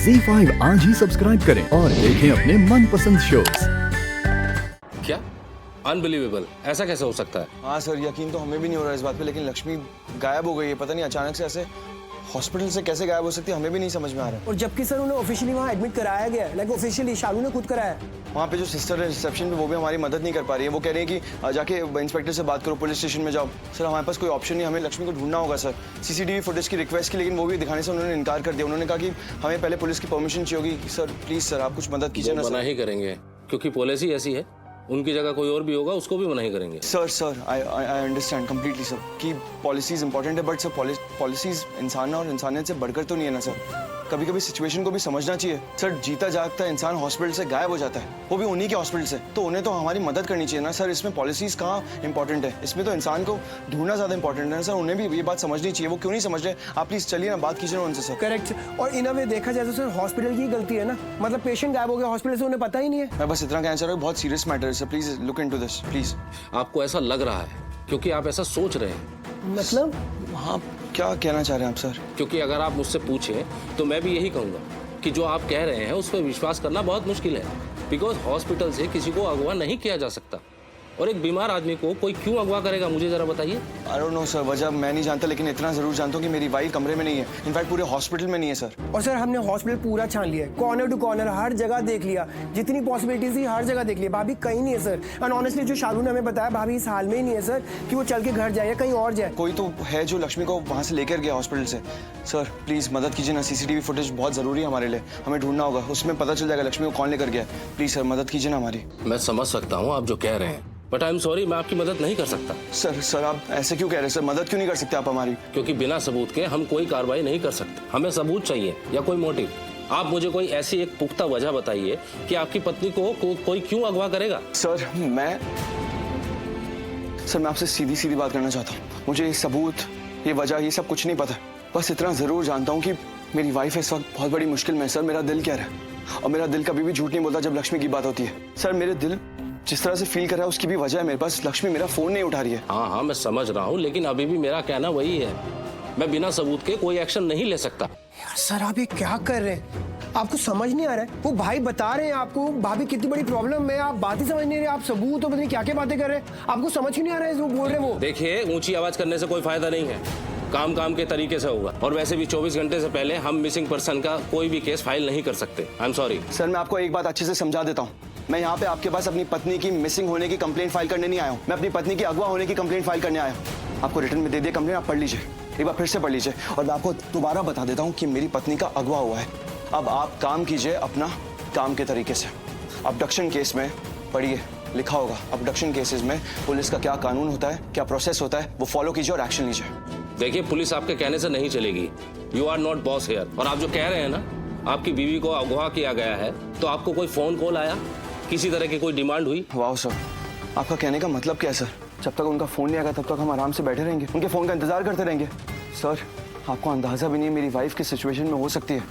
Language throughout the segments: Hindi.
ZEE5 आज ही सब्सक्राइब करें और देखें अपने मनपसंद शोज। क्या अनबिलीवेबल, ऐसा कैसे हो सकता है? हाँ सर, यकीन तो हमें भी नहीं हो रहा इस बात पे, लेकिन लक्ष्मी गायब हो गई है। पता नहीं अचानक से ऐसे हॉस्पिटल से कैसे गायब हो सकती है, हमें भी नहीं समझ में आ रहा है। और जबकि सर उन्हें ऑफिशियली वहाँ एडमिट कराया गया है, लाइक ऑफिशियली शालू ने खुद कराया है। वहाँ पे जो सिस्टर है रिसेप्शन पे, वो भी हमारी मदद नहीं कर पा रही है। वो कह रही है कि जाके इंस्पेक्टर से बात करो, पुलिस स्टेशन में जाओ। सर हमारे पास कोई ऑप्शन नहीं, हमें लक्ष्मी को ढूंढना होगा सर। सीसीटीवी फुटेज की रिक्वेस्ट की, लेकिन वो भी दिखाने से उन्होंने इनकार कर दिया। उन्होंने कहा कि हमें पहले पुलिस की परमिशन चाहिए होगी। सर प्लीज सर, आप कुछ मदद कीजिए ना मना सर। ही करेंगे क्योंकि पॉलिसी ऐसी है। उनकी जगह कोई और भी होगा, उसको भी मना ही करेंगे। Sir I understand completely sir कि पॉलिसीज इंपॉर्टेंट है, बट सर पॉलिसीज इंसान और इंसानियत से बढ़कर तो नहीं है ना सर। कभी कभी सिचुएशन को भी समझना चाहिए सर। जीता जागता इंसान हॉस्पिटल से गायब हो जाता है, वो भी उन्हीं के हॉस्पिटल से, तो उन्हें तो हमारी मदद करनी चाहिए ना सर। इसमें पॉलिसीज कहाँ इंपॉर्टेंट है, इसमें तो इंसान को ढूंढना ज्यादा इंपॉर्टेंट है ना सर। उन्हें भी ये बात समझनी चाहिए, वो क्यों नहीं समझ रहे। आप प्लीज चलिए ना, बात कीजिए ना उनसे सर। करेक्ट। और इन वे देखा जाए तो सर हॉस्पिटल की गलती है ना, मतलब पेशेंट गायब हो गया हॉस्पिटल से, उन्हें पता ही नहीं है। मैं बस इतना कहना चाह रहा हूँ, बहुत सीरियस मैटर है sir, please look into this please. आपको ऐसा लग रहा है क्योंकि आप ऐसा सोच रहे हैं। मतलब हाँ, क्या कहना चाह रहे हैं आप सर? क्योंकि अगर आप मुझसे पूछें तो मैं भी यही कहूंगा कि जो आप कह रहे हैं उस पर विश्वास करना बहुत मुश्किल है। बिकॉज हॉस्पिटल से किसी को अगवा नहीं किया जा सकता, और एक बीमार आदमी को कोई क्यों अगवा करेगा, मुझे जरा बताइए। आई डोंट नो सर, वजह मैं नहीं जानता, लेकिन इतना जरूर जानता हूँ कि मेरी वाइफ कमरे में नहीं है। इनफैक्ट पूरे हॉस्पिटल में नहीं है सर। और सर हमने हॉस्पिटल पूरा छान लिया है, कॉर्नर टू कॉर्नर हर जगह देख लिया, जितनी पॉसिबिलिटीज थी हर जगह देख लिया। भाभी कहीं नहीं है सर। एंड ऑनेस्टली जो शालू ने हमें बताया, भाभी इस हाल में ही नहीं है सर कि वो चल के घर जाए या कहीं और जाए। कोई तो है जो लक्ष्मी को वहाँ से लेकर गया हॉस्पिटल से। सर प्लीज मदद कीजिए ना, सीसीटीवी फुटेज बहुत जरूरी है हमारे लिए, हमें ढूंढना होगा, उसमें पता चल जाएगा लक्ष्मी को कौन लेकर गया। प्लीज सर मदद कीजिए ना हमारी। मैं समझ सकता हूँ आप जो कह रहे हैं, बट आई एम सॉरी, मैं आपकी मदद नहीं कर सकता। सर आप ऐसे क्यों कह रहे हैं सर? मदद क्यों नहीं कर सकते आप हमारी? क्योंकि बिना सबूत के हम कोई कार्रवाई नहीं कर सकते। हमें सबूत चाहिए या कोई मोटिव। आप मुझे कोई ऐसी एक पुख्ता वजह बताइए कि आपकी पत्नी को कोई क्यों अगवा करेगा। सर मैं आपसे सीधी बात करना चाहता हूँ। मुझे ये सबूत, ये वजह, ये सब कुछ नहीं पता। बस इतना जरूर जानता हूँ कि मेरी वाइफ इस वक्त बहुत बड़ी मुश्किल में है सर। मेरा दिल कह रहा है, और मेरा दिल कभी भी झूठ नहीं बोलता जब लक्ष्मी की बात होती है। सर मेरे दिल जिस तरह से फील कर रहा है उसकी भी वजह है मेरे पास। लक्ष्मी मेरा फोन नहीं उठा रही है। हाँ मैं समझ रहा हूँ, लेकिन अभी भी मेरा कहना वही है, मैं बिना सबूत के कोई एक्शन नहीं ले सकता। यार सर आप ये क्या कर रहे हैं? आपको समझ नहीं आ रहा है? वो भाई बता रहे हैं आपको भाभी कितनी बड़ी प्रॉब्लम है, आप बात ही समझ नहीं रहे। आप सबूत तो पता नहीं क्या क्या बातें कर रहे हैं, आपको समझ ही नहीं आ रहा है जो बोल रहे हैं वो। देखिए, ऊंची आवाज करने से कोई फायदा नहीं है, काम के तरीके से होगा। और वैसे भी 24 घंटे से पहले हम मिसिंग पर्सन का कोई भी केस फाइल नहीं कर सकते। I am sorry sir. मैं आपको एक बात अच्छे से समझा देता हूँ। मैं यहाँ पे आपके पास अपनी पत्नी की मिसिंग होने की कंप्लेंट फाइल करने नहीं आया हूँ, मैं अपनी पत्नी की अगवा होने की कंप्लेंट फाइल करने आया हूँ। आपको रिटर्न में दे दिया कंप्लेंट, आप पढ़ लीजिए, एक बार फिर से पढ़ लीजिए। और मैं आपको दोबारा बता देता हूँ कि मेरी पत्नी का अगवा हुआ है। अब आप काम कीजिए अपना काम के तरीके से। अबडक्शन केस में पढ़िए, लिखा होगा अबडक्शन केसेस में पुलिस का क्या कानून होता है, क्या प्रोसेस होता है, वो फॉलो कीजिए और एक्शन लीजिए। देखिए, पुलिस आपके कहने से नहीं चलेगी। You are not boss here. और आप जो कह रहे हैं ना, आपकी बीवी को अगवा किया गया है, तो आपको कोई फोन कॉल आया, किसी तरह की कोई डिमांड हुई? वाह सर, आपका कहने का मतलब क्या है सर? जब तक उनका फोन नहीं आएगा तब तक हम आराम से बैठे रहेंगे, उनके फोन का इंतजार करते रहेंगे? सर आपको अंदाजा भी नहीं मेरी वाइफ किस सिचुएशन में हो सकती है।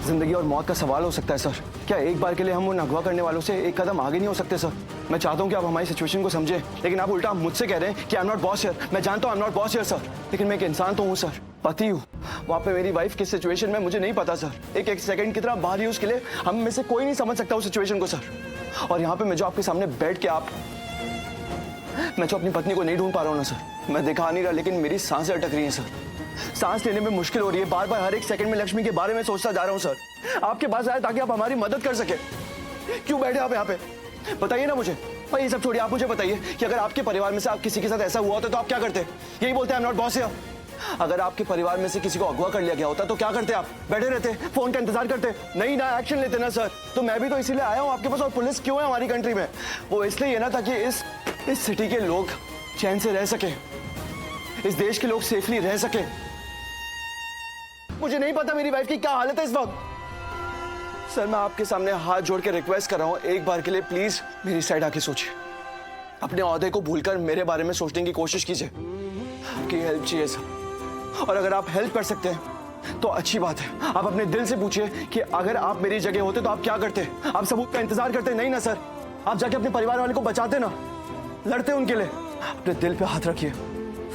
जिंदगी और मौत का सवाल हो सकता है सर। क्या एक बार के लिए हम उन अगवा करने वालों से एक कदम आगे नहीं हो सकते सर? मैं चाहता हूँ कि आप हमारी सिचुएशन को समझें, लेकिन आप उल्टा मुझसे कह रहे हैं कि I am not boss here. मैं जानता हूँ I am not boss here sir, लेकिन मैं एक इंसान तो हूँ सर, पति हूँ। वहाँ पे मेरी वाइफ किस सिचुएशन में मुझे नहीं पता सर। एक सेकंड की तरह बाहर ही उसके लिए हम में से कोई नहीं समझ सकता उस सिचुएशन को सर। और यहाँ पे मैं जो आपके सामने बैठ के मैं जो अपनी पत्नी को नहीं ढूंढ पा रहा हूँ ना सर, मैं दिखा नहीं रहा, लेकिन मेरी सांसें अटक रही हैं सर। सांस लेने में मुश्किल हो रही है, बार बार हर एक सेकंड में लक्ष्मी के बारे में सोचता जा रहा हूँ सर। आपके पास आया ताकि आप हमारी मदद कर सके। क्यों बैठे आप यहाँ पे, बताइए ना मुझे। और ये सब छोड़िए, आप मुझे बताइए कि अगर आपके परिवार में से आप किसी के साथ ऐसा हुआ होता तो आप क्या करते? यही बोलते हैं I am not boss here. अगर आपके परिवार में से किसी को अगवा कर लिया गया होता तो क्या करते? आप बैठे रहते, फोन का इंतजार करते, नहीं ना एक्शन लेते ना सर। तो मैं भी तो इसीलिए आया हूँ आपके पास। और पुलिस क्यों है हमारी कंट्री में? वो इसलिए है ना ताकि इस सिटी के लोग चैन से रह सके, इस देश के लोग सेफली रह सके। मुझे नहीं पता मेरी वाइफ की क्या हालत है इस वक्त। सर मैं आपके सामने हाथ जोड़ के रिक्वेस्ट कर रहा हूँ, एक बार के लिए प्लीज मेरी साइड आके सोचिए। अपने ओहदे को भूलकर मेरे बारे में सोचने की कोशिश कीजिए। आपकी हेल्प चाहिए सर, और अगर आप हेल्प कर सकते हैं तो अच्छी बात है। आप अपने दिल से पूछिए कि अगर आप मेरी जगह होते तो आप क्या करते? आप सबूत का इंतजार करते? नहीं ना सर, आप जाके अपने परिवार वाले को बचाते ना, लड़ते उनके लिए। अपने दिल पे हाथ रखिए,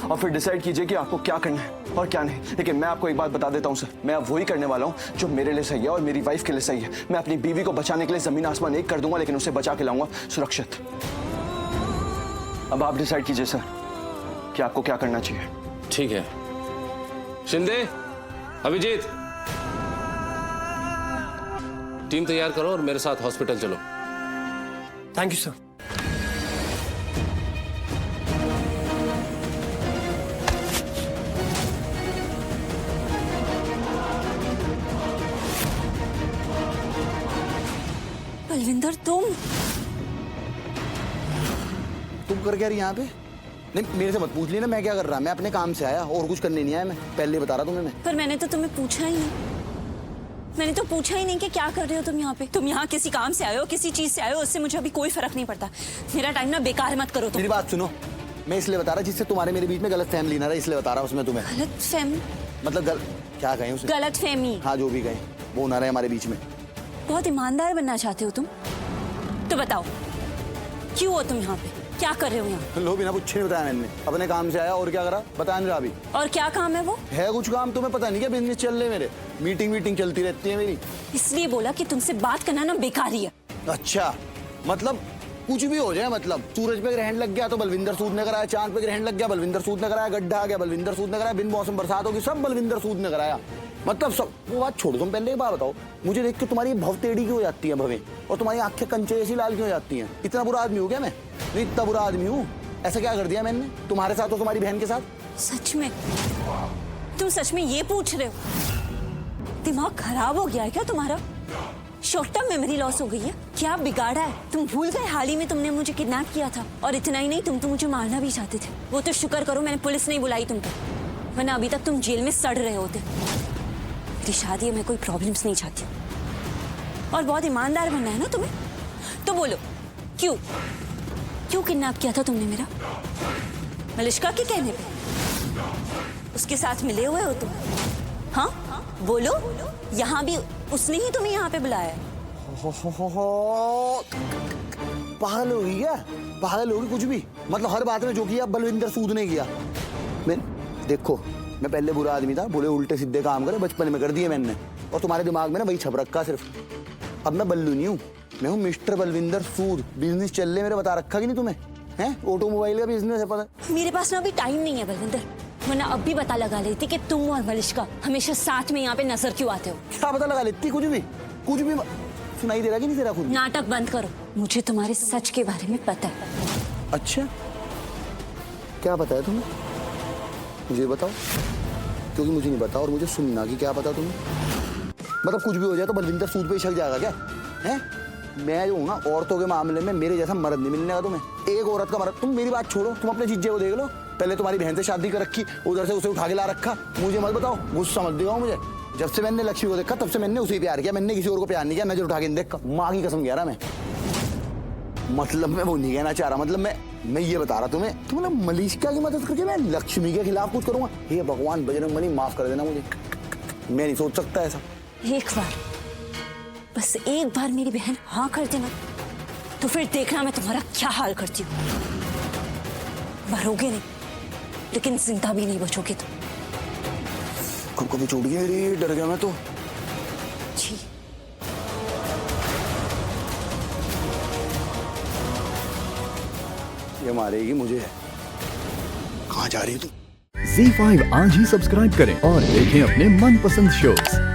और फिर डिसाइड कीजिए कि आपको क्या करना है और क्या नहीं। लेकिन मैं आपको एक बात बता देता हूँ सर, मैं अब वही करने वाला हूँ जो मेरे लिए सही है और मेरी वाइफ के लिए सही है। मैं अपनी बीवी को बचाने के लिए जमीन आसमान एक कर दूंगा, लेकिन उसे बचा के लाऊंगा सुरक्षित। अब आप डिसाइड कीजिए सर कि आपको क्या करना चाहिए। ठीक है शिंदे, अभिजीत, टीम तैयार करो और मेरे साथ हॉस्पिटल चलो। Thank you sir. बलविंदर, तुम कर क्या रही यहाँ पे? नहीं, मेरे से मत पूछ ली ना मैं क्या कर रहा। मैं अपने काम से आया और कुछ करने नहीं आया। मैं पहले बता रहा तुम्हें मैं। पर मैंने तो तुम्हें पूछा ही नहीं। मैंने तो पूछा ही नहीं कि क्या कर रहे हो तुम यहाँ पे। तुम यहाँ किसी काम से आए हो, किसी चीज से आए हो, उससे मुझे अभी कोई फर्क नहीं पड़ता। मेरा टाइम ना बेकार मत करो तुम। मेरी बात सुनो, मैं इसलिए बता रहा जिससे तुम्हारे मेरे बीच में गलत फहमी ना रहा, इसलिए बता रहा उसमें तुम्हें। गलत फहमी? मतलब क्या कहें उसे? गलत फहमी? हाँ, जो भी कहें वो ना रहे हमारे बीच में। बहुत ईमानदार बनना चाहते हो तुम। तो बताओ क्यों हो तुम यहाँ पे, क्या कर रहे हो यहाँ? लो, बिना पूछे नहीं बताया मैंने। अपने काम से आया और क्या करा बताया नहीं रहा अभी। और क्या काम है वो? है कुछ काम, तुम्हें पता नहीं क्या बिजनेस चल रहे मेरे। मीटिंग चलती रहती है मेरी। इसलिए बोला कि तुमसे बात करना ना बेकार ही है। अच्छा, मतलब कुछ भी हो जाए, मतलब सूरज पे ग्रहण लग गया तो बलविंदर सूद ने कराया, चांद पे ग्रहण लग गया बलविंदर सूद ने कराया, गड्ढा आ गया बलविंदर सूद ने कराया, बिन मौसम बरसात होगी सब बलविंदर सूद ने कराया। मतलब सब। वो बात छोड़ो, तुम पहले एक बात बताओ, मुझे देख के तुम्हारी भव टेढ़ी क्यों हो जाती है भवे, और तुम्हारी आंखें कंचे जैसी लाल क्यों हो जाती हैं? इतना बुरा आदमी हूँ क्या मैं? नहीं, इतना बुरा आदमी हूँ? ऐसा क्या कर दिया मैंने तुम्हारे साथ और तुम्हारी बहन के साथ? सच में? तुम सच में ये पूछ रहे हो? दिमाग खराब हो गया है क्या तुम्हारा? शॉर्ट टर्म मेमोरी लॉस हो गई है क्या? बिगाड़ा है? तुम भूल गए हाल ही में तुमने मुझे किडनैप किया था, और इतना ही नहीं, तुम तो मुझे मारना भी चाहते थे। वो तो शुक्र करो मैंने पुलिस नहीं बुलाई तुमको, वरना अभी तक तुम जेल में सड़ रहे होते। मेरी शादी है, मैं कोई प्रॉब्लम्स नहीं चाहती। और बहुत ईमानदार बनना है ना तुम्हें, तो बोलो क्यों किडनैप किया था तुमने मेरा? मलिश्का के कहने पे? उसके साथ मिले हुए हो तुम? हाँ बोलो, यहाँ भी उसने ही तुम्हें यहाँ पे बुलाया है। पागल होगी क्या? पागल होगी कुछ भी। मतलब हर बात में जो किया बलविंदर सूद ने किया। मैं देखो, मैं पहले बुरा आदमी था, बोले उल्टे सीधे काम करे, बचपन में कर दिए मैंने, और तुम्हारे दिमाग में ना वही छप रखा सिर्फ। अब मैं बल्लू नहीं हूँ, मैं हूँ मिस्टर बलविंदर सूद। बिजनेस चल रहे मेरे, बता रखा कि नहीं तुम्हें? हैं, ऑटोमोबाइल का बिजनेस है, पता? मेरे पास ना अभी टाइम नहीं है बलविंदर, वरना अब भी पता लगा लेती कि तुम और मलिश्का हमेशा साथ में यहाँ पे नजर क्यों आते हो। क्या पता लगा लेती? कुछ भी सुनाई दे रहा कि नहीं तेरा खुद? नाटक बंद करो, मुझे तुम्हारे सच के बारे में पता है। अच्छा, क्या पता है तुम्हें? मुझे बताओ, क्योंकि मुझे नहीं पता और मुझे सुनना कि क्या पता तुम्हें। मतलब कुछ भी हो जाए तो बलविंदर सूद पे ही शक जाएगा क्या? हैं? मैं जो हूँ ना, औरतों के मामले में मेरे जैसा मर्द नहीं मिलने का तुम्हें। एक औरत का मर्द। तुम मेरी बात छोड़ो, तुम अपने जीजे को देख लो। पहले तुम्हारी बहन से शादी कर रखी, उधर से उसे उठा के ला रखा। मुझे मत बताओ, गुस्सा मत दिखाओ मुझे। जब से मैंने लक्ष्मी को देखा तब से मैंने उसे प्यार किया, मैंने किसी और को प्यार नहीं किया। नजर उठा के नहीं देखा, माँ की कसम कह रहा मैं। मतलब मैं वो नहीं कहना चाह रहा, मतलब मैं ये बता रहा तुम्हें, तुम ना मलिश्का की मदद करके मैं लक्ष्मी के खिलाफ कुछ करूंगा? हे भगवान बजरंगबली, माफ कर देना मुझे, मैं नहीं सोच सकता ऐसा। एक बार, बस एक बार मेरी बहन हाँ कर देना, तो फिर देखना मैं तुम्हारा क्या हाल करती हूँ। मरोगे नहीं, लेकिन जिंदा भी नहीं बचोगे तुम। कभी छूट गई मेरी, डर गया मैं तो। जी, ये मारेगी मुझे। कहाँ जा रही है तू? ZEE5 आज ही सब्सक्राइब करें और देखें अपने मनपसंद शोज